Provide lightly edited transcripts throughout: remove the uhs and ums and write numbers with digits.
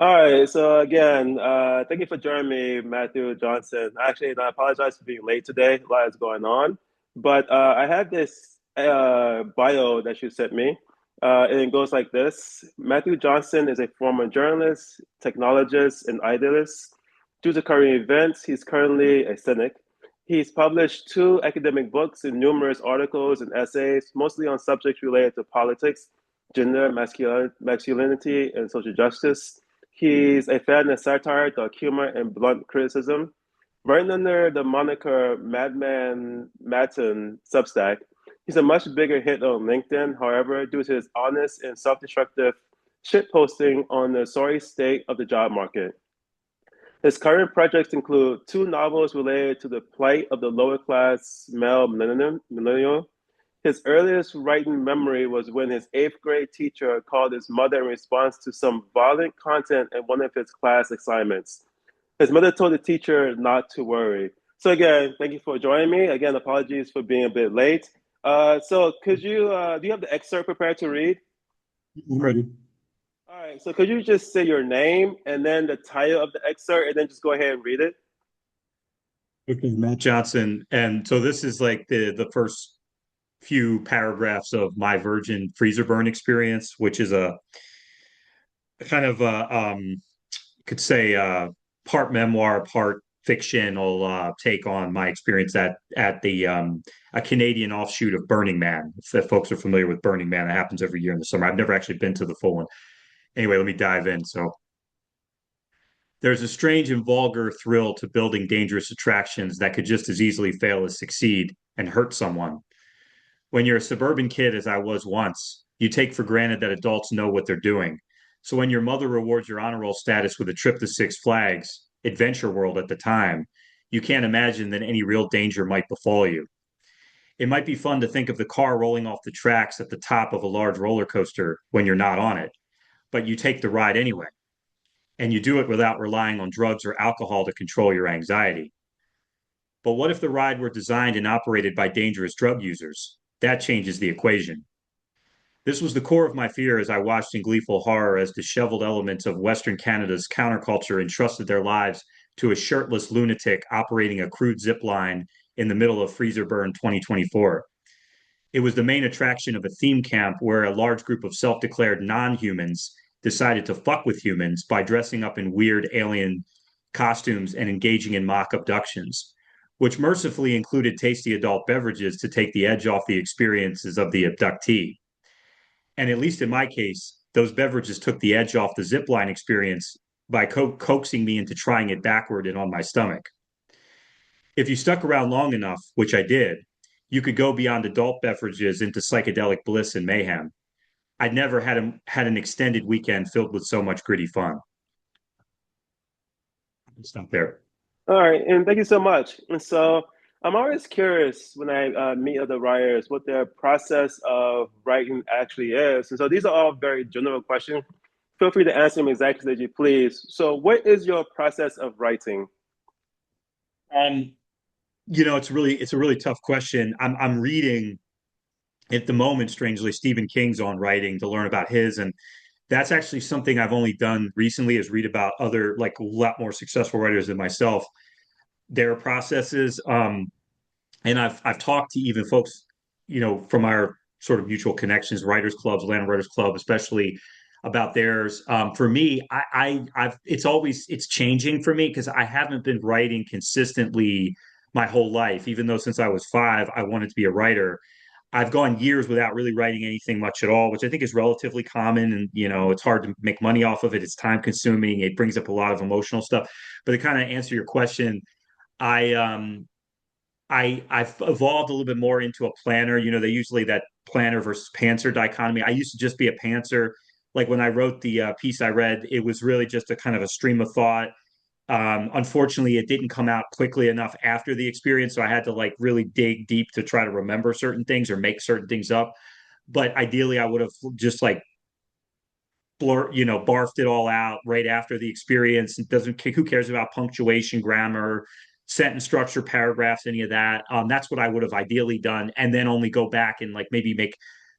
All right. So again, thank you for joining me, Matthew Johnson. Actually, I apologize for being late today. A lot is going on, but I had this bio that you sent me, and it goes like this: Matthew Johnson is a former journalist, technologist, and idealist. Due to current events, he's currently a cynic. He's published two academic books and numerous articles and essays, mostly on subjects related to politics, gender, masculinity, and social justice. He's a fan of satire, dark humor, and blunt criticism. Writing under the moniker Madman Matten Substack, he's a much bigger hit on LinkedIn, however, due to his honest and self destructive shitposting on the sorry state of the job market. His current projects include two novels related to the plight of the lower class male millennial. His earliest writing memory was when his eighth grade teacher called his mother in response to some violent content in one of his class assignments. His mother told the teacher not to worry. So again, thank you for joining me. Again, apologies for being a bit late. So could you do you have the excerpt prepared to read? I'm ready. All right. So could you just say your name and then the title of the excerpt, and then just go ahead and read it? Okay, Matt Johnson. And so this is like the first few paragraphs of my virgin freezer burn experience, which is a kind of you could say part memoir, part fictional take on my experience at the a Canadian offshoot of Burning Man. If folks are familiar with Burning Man, that happens every year in the summer. I've never actually been to the full one. Anyway, let me dive in. So there's a strange and vulgar thrill to building dangerous attractions that could just as easily fail as succeed and hurt someone. When you're a suburban kid, as I was once, you take for granted that adults know what they're doing. So when your mother rewards your honor roll status with a trip to Six Flags, Adventure World at the time, you can't imagine that any real danger might befall you. It might be fun to think of the car rolling off the tracks at the top of a large roller coaster when you're not on it, but you take the ride anyway, and you do it without relying on drugs or alcohol to control your anxiety. But what if the ride were designed and operated by dangerous drug users? That changes the equation. This was the core of my fear as I watched in gleeful horror as disheveled elements of Western Canada's counterculture entrusted their lives to a shirtless lunatic operating a crude zip line in the middle of Freezer Burn 2024. It was the main attraction of a theme camp where a large group of self declared non humans decided to fuck with humans by dressing up in weird alien costumes and engaging in mock abductions, which mercifully included tasty adult beverages to take the edge off the experiences of the abductee. And at least in my case, those beverages took the edge off the zipline experience by coaxing me into trying it backward and on my stomach. If you stuck around long enough, which I did, you could go beyond adult beverages into psychedelic bliss and mayhem. I'd never had an extended weekend filled with so much gritty fun. Stop there. All right, and thank you so much. And so I'm always curious when I meet other writers what their process of writing actually is. And so these are all very general questions. Feel free to answer them exactly as you please. So, what is your process of writing? Um, it's a really tough question. I'm reading at the moment, strangely, Stephen King's on writing to learn about his, and that's actually something I've only done recently is read about other like a lot more successful writers than myself, their processes. And I've talked to even folks, from our sort of mutual connections, writers clubs, Atlanta Writers Club, especially about theirs. For me, I've it's changing for me because I haven't been writing consistently my whole life, even though since I was 5, I wanted to be a writer. I've gone years without really writing anything much at all, which I think is relatively common. And, it's hard to make money off of it. It's time consuming. It brings up a lot of emotional stuff. But to kind of answer your question, I I've evolved a little bit more into a planner. They usually that planner versus pantser dichotomy. I used to just be a pantser. Like when I wrote the piece I read, it was really just a kind of a stream of thought. Unfortunately, it didn't come out quickly enough after the experience, so I had to like really dig deep to try to remember certain things or make certain things up. But ideally, I would have just like barfed it all out right after the experience. It doesn't who cares about punctuation, grammar, sentence structure, paragraphs, any of that. That's what I would have ideally done, and then only go back and like maybe make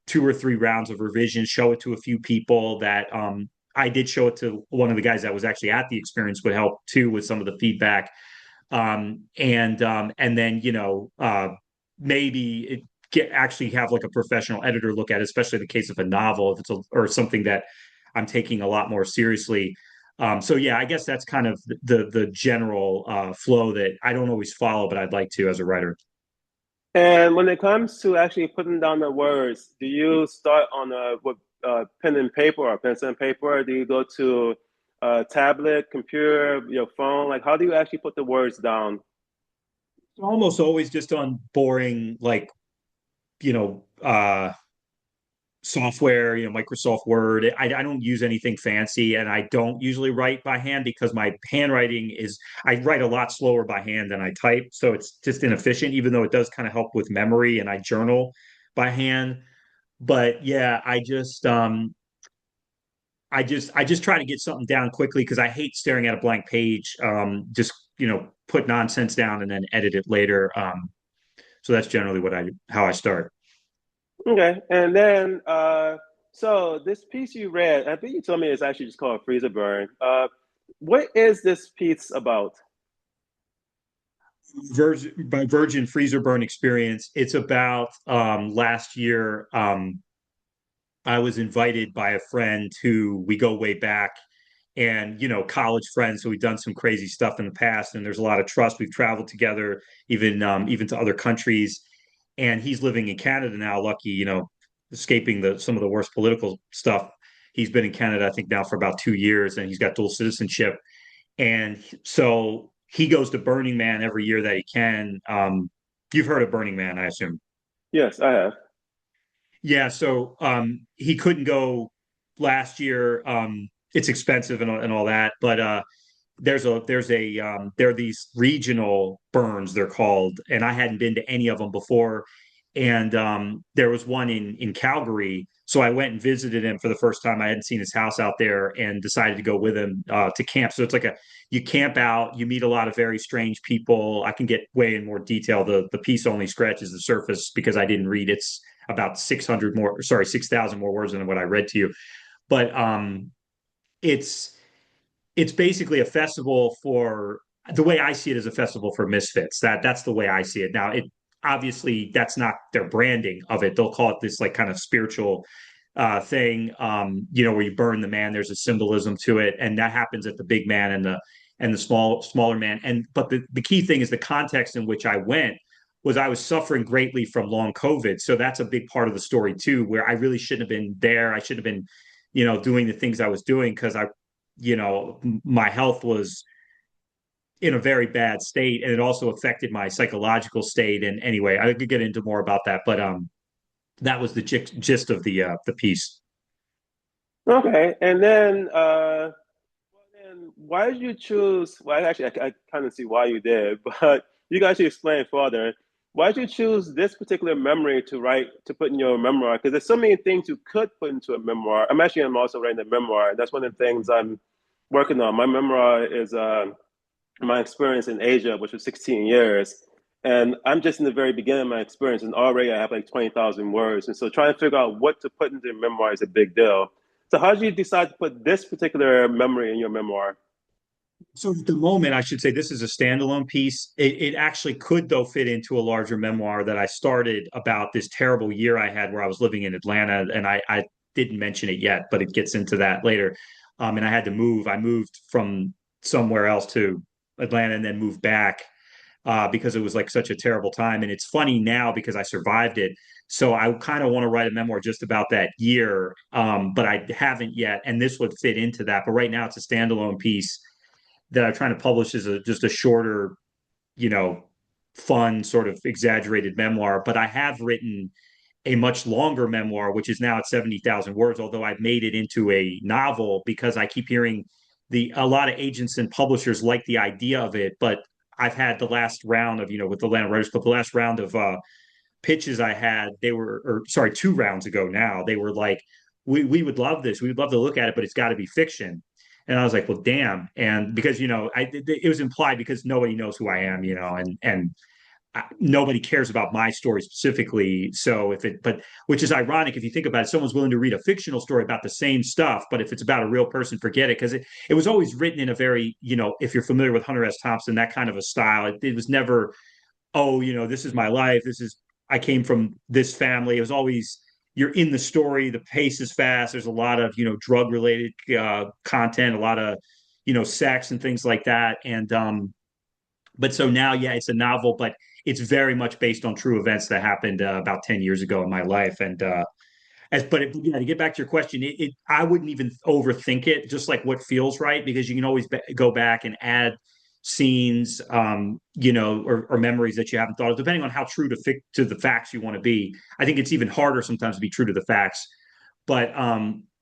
2 or 3 rounds of revision, show it to a few people that I did show it to one of the guys that was actually at the experience, would help too with some of the feedback. And then maybe actually have like a professional editor look at it, especially in the case of a novel, if it's or something that I'm taking a lot more seriously. So yeah, I guess that's kind of the general flow that I don't always follow, but I'd like to as a writer. And when it comes to actually putting down the words, do you start on a with pen and paper or pencil and paper? Do you go to a tablet, computer, your phone? Like, how do you actually put the words down? Almost always just on boring, like, you know, software, Microsoft Word. I don't use anything fancy, and I don't usually write by hand because my handwriting is, I write a lot slower by hand than I type. So it's just inefficient, even though it does kind of help with memory and I journal by hand. But yeah, I just try to get something down quickly because I hate staring at a blank page. Just, put nonsense down and then edit it later. So that's generally how I start. Okay, and then so this piece you read, I think you told me it's actually just called Freezer Burn. What is this piece about? Virgin freezer burn experience. It's about last year. I was invited by a friend who we go way back, and college friends. So we've done some crazy stuff in the past, and there's a lot of trust. We've traveled together, even to other countries. And he's living in Canada now. Lucky, escaping the some of the worst political stuff. He's been in Canada, I think, now for about 2 years, and he's got dual citizenship. And so he goes to Burning Man every year that he can. You've heard of Burning Man, I assume. Yes, I have. Yeah, so he couldn't go last year. It's expensive and all that, but there are these regional burns, they're called, and I hadn't been to any of them before. And there was one in Calgary, so I went and visited him for the first time. I hadn't seen his house out there, and decided to go with him to camp. So it's like you camp out, you meet a lot of very strange people. I can get way in more detail. The piece only scratches the surface because I didn't read. It's about 600 more, sorry, 6,000 more words than what I read to you. But it's it's basically a festival for, the way I see it, as a festival for misfits. That's the way I see it. Now, it obviously that's not their branding of it. They'll call it this like kind of spiritual thing, where you burn the man. There's a symbolism to it, and that happens at the big man and the smaller man. And but the key thing is the context in which I went was I was suffering greatly from long COVID. So that's a big part of the story too, where I really shouldn't have been there. I should have been, doing the things I was doing because my health was in a very bad state, and it also affected my psychological state. And anyway, I could get into more about that, but that was the gist of the piece. Okay, and then why did you choose? Well, actually, I kind of see why you did, but you guys should explain further. Why did you choose this particular memory to write to put in your memoir? Because there's so many things you could put into a memoir. I'm also writing a memoir. That's one of the things I'm working on. My memoir is my experience in Asia, which was 16 years. And I'm just in the very beginning of my experience, and already I have like 20,000 words. And so trying to figure out what to put into a memoir is a big deal. So, how did you decide to put this particular memory in your memoir? So at the moment, I should say this is a standalone piece. It actually could, though, fit into a larger memoir that I started about this terrible year I had where I was living in Atlanta, and I didn't mention it yet, but it gets into that later. And I had to move. I moved from somewhere else to Atlanta and then moved back because it was like such a terrible time. And it's funny now because I survived it. So I kind of want to write a memoir just about that year, but I haven't yet. And this would fit into that. But right now, it's a standalone piece that I'm trying to publish as just a shorter, you know, fun, sort of exaggerated memoir. But I have written a much longer memoir, which is now at 70,000 words, although I've made it into a novel because I keep hearing a lot of agents and publishers like the idea of it, but I've had the last round of, with the Atlanta Writers Club, the last round of pitches I had, they were, or sorry, 2 rounds ago now, they were like, we would love this. We would love to look at it, but it's got to be fiction. And I was like, well, damn. And because, it was implied because nobody knows who I am, and nobody cares about my story specifically. So if it, but which is ironic if you think about it, someone's willing to read a fictional story about the same stuff, but if it's about a real person, forget it, because it was always written in a very, if you're familiar with Hunter S. Thompson, that kind of a style. It was never, oh, this is my life. I came from this family. It was always, you're in the story. The pace is fast. There's a lot of, drug related content, a lot of, sex and things like that. But so now, yeah, it's a novel, but it's very much based on true events that happened about 10 years ago in my life. To get back to your question, I wouldn't even overthink it, just like what feels right, because you can always go back and add scenes, or memories that you haven't thought of, depending on how true to the facts you want to be. I think it's even harder sometimes to be true to the facts. But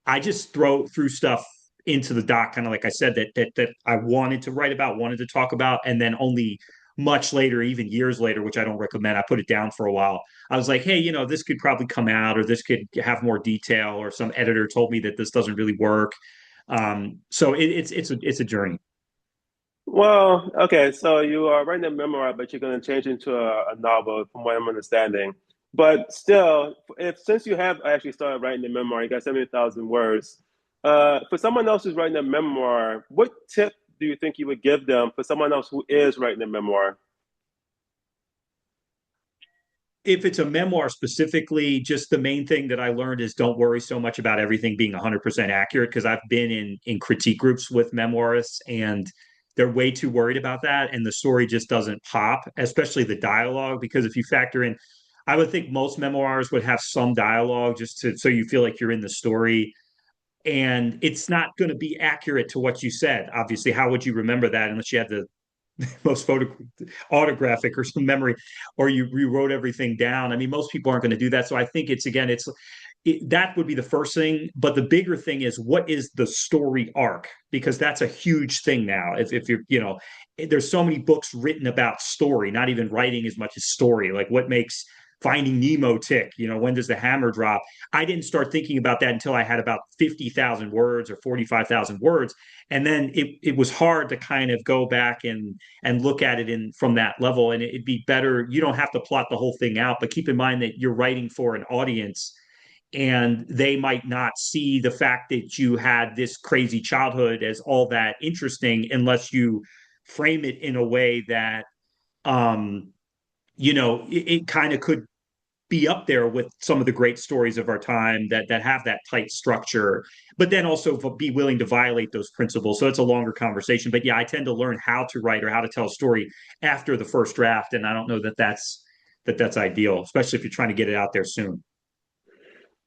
I just threw stuff into the doc, kind of like I said, that I wanted to write about, wanted to talk about, and then only much later, even years later, which I don't recommend, I put it down for a while. I was like, hey, this could probably come out, or this could have more detail, or some editor told me that this doesn't really work. So it's a journey. Well, okay, so you are writing a memoir, but you're going to change into a novel, from what I'm understanding. But still, if since you have actually started writing the memoir, you got 70,000 words. For someone else who's writing a memoir, what tip do you think you would give them for someone else who is writing a memoir? If it's a memoir specifically, just the main thing that I learned is don't worry so much about everything being 100% accurate, because I've been in critique groups with memoirists, and they're way too worried about that, and the story just doesn't pop, especially the dialogue, because if you factor in, I would think most memoirs would have some dialogue just to so you feel like you're in the story, and it's not going to be accurate to what you said. Obviously, how would you remember that unless you had the most autographic or some memory, or you rewrote everything down? I mean, most people aren't going to do that. So I think that would be the first thing. But the bigger thing is, what is the story arc? Because that's a huge thing now. If you're, there's so many books written about story, not even writing as much as story. Like what makes Finding Nemo tick? When does the hammer drop? I didn't start thinking about that until I had about 50,000 words or 45,000 words. And then it was hard to kind of go back and look at it in from that level. And it'd be better. You don't have to plot the whole thing out, but keep in mind that you're writing for an audience, and they might not see the fact that you had this crazy childhood as all that interesting unless you frame it in a way that um it kind of could be up there with some of the great stories of our time that have that tight structure, but then also be willing to violate those principles. So it's a longer conversation. But yeah, I tend to learn how to write or how to tell a story after the first draft, and I don't know that that's ideal, especially if you're trying to get it out there soon.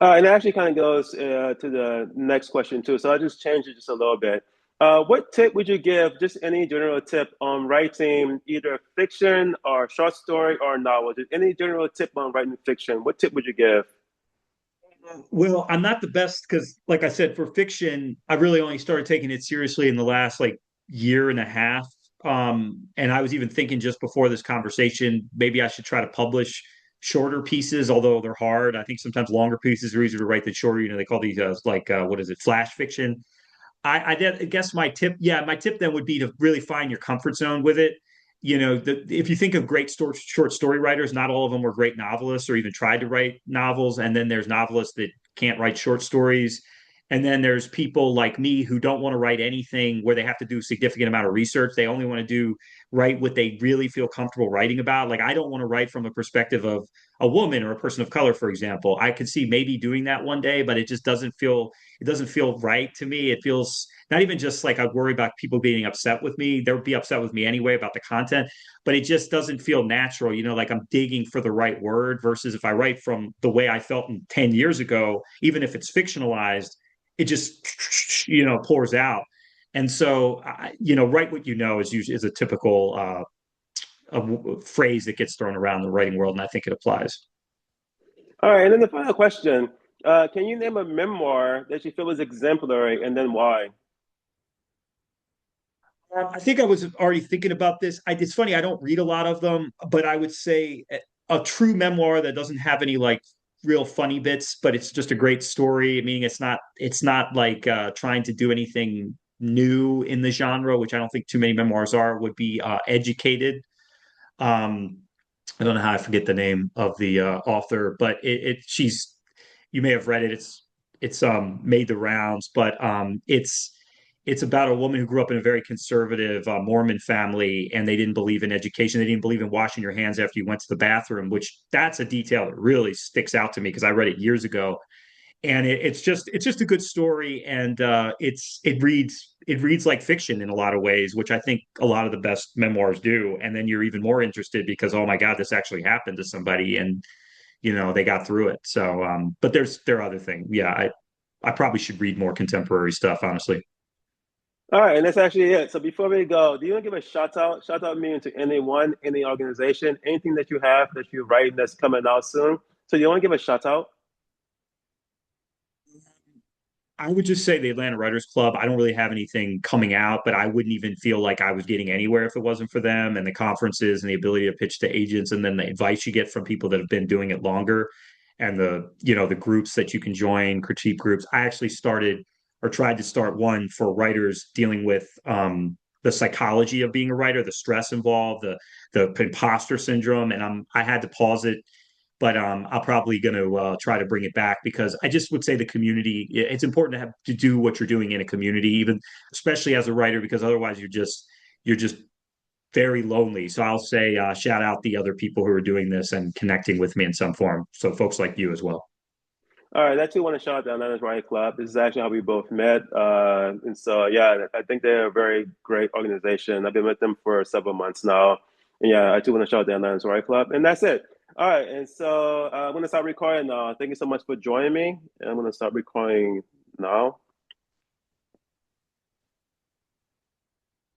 And it actually kind of goes to the next question too. So I'll just change it just a little bit. What tip would you give, just any general tip on writing either fiction or short story or novel? Just any general tip on writing fiction. What tip would you give? Well, I'm not the best because, like I said, for fiction, I really only started taking it seriously in the last like year and a half. And I was even thinking just before this conversation, maybe I should try to publish shorter pieces, although they're hard. I think sometimes longer pieces are easier to write than shorter. They call these what is it, flash fiction. I guess my tip then would be to really find your comfort zone with it. If you think of great short story writers, not all of them were great novelists or even tried to write novels. And then there's novelists that can't write short stories. And then there's people like me who don't want to write anything where they have to do a significant amount of research. They only want to write what they really feel comfortable writing about. Like I don't want to write from a perspective of a woman or a person of color, for example. I could see maybe doing that one day, but it doesn't feel right to me. It feels not even just like I worry about people being upset with me. They would be upset with me anyway about the content, but it just doesn't feel natural. Like I'm digging for the right word versus if I write from the way I felt 10 years ago, even if it's fictionalized, it just, pours out. And so, write what you know is a typical a phrase that gets thrown around the writing world, and I think it applies. All right, and then the final question. Can you name a memoir that you feel is exemplary and then why? I think I was already thinking about this. It's funny, I don't read a lot of them, but I would say a true memoir that doesn't have any like real funny bits, but it's just a great story. I mean, it's not like trying to do anything new in the genre, which I don't think too many memoirs are, would be Educated. Um, I don't know how I forget the name of the author, but she's you may have read it. It's made the rounds, but it's about a woman who grew up in a very conservative Mormon family, and they didn't believe in education. They didn't believe in washing your hands after you went to the bathroom, which that's a detail that really sticks out to me because I read it years ago, and it's just a good story, and it reads like fiction in a lot of ways, which I think a lot of the best memoirs do. And then you're even more interested because, oh my God, this actually happened to somebody, and they got through it. So, but there are other things. Yeah, I probably should read more contemporary stuff, honestly. All right, and that's actually it. So before we go, do you want to give a shout out? Shout out meaning to anyone, any organization, anything that you have that you're writing that's coming out soon. So you want to give a shout out? I would just say the Atlanta Writers Club. I don't really have anything coming out, but I wouldn't even feel like I was getting anywhere if it wasn't for them and the conferences and the ability to pitch to agents and then the advice you get from people that have been doing it longer and the groups that you can join, critique groups. I actually started or tried to start one for writers dealing with the psychology of being a writer, the stress involved, the imposter syndrome, and I had to pause it, but I'm probably going to try to bring it back because I just would say the community. It's important to have to do what you're doing in a community, even especially as a writer, because otherwise you're just very lonely. So I'll say shout out the other people who are doing this and connecting with me in some form. So folks like you as well. All right, I actually want to shout out the Atlanta's Riot Club. This is actually how we both met. And so, yeah, I think they're a very great organization. I've been with them for several months now. And yeah, I do want to shout out the Atlanta's Riot Club. And that's it. All right, and so I'm going to start recording now. Thank you so much for joining me. And I'm going to start recording now.